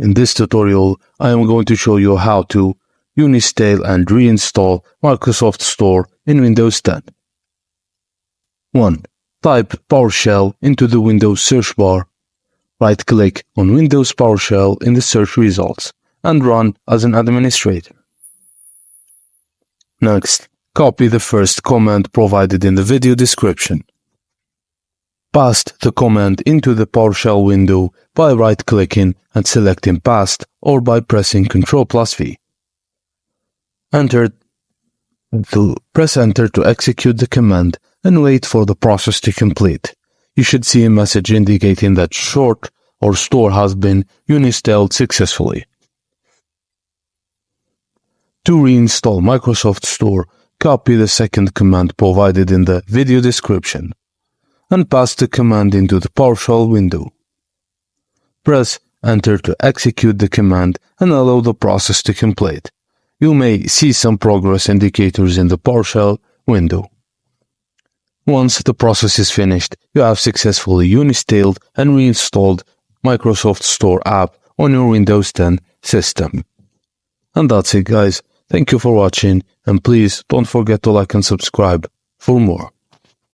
In this tutorial, I am going to show you how to uninstall and reinstall Microsoft Store in Windows 10. 1. Type PowerShell into the Windows search bar. Right-click on Windows PowerShell in the search results and run as an administrator. Next, copy the first command provided in the video description. Paste the command into the PowerShell window by right-clicking and selecting Paste or by pressing Ctrl+V. Press Enter to execute the command and wait for the process to complete. You should see a message indicating that Short or Store has been uninstalled successfully. To reinstall Microsoft Store, copy the second command provided in the video description and paste the command into the PowerShell window. Press Enter to execute the command and allow the process to complete. You may see some progress indicators in the PowerShell window. Once the process is finished, you have successfully uninstalled and reinstalled Microsoft Store app on your Windows 10 system. And that's it, guys. Thank you for watching, and please don't forget to like and subscribe for more.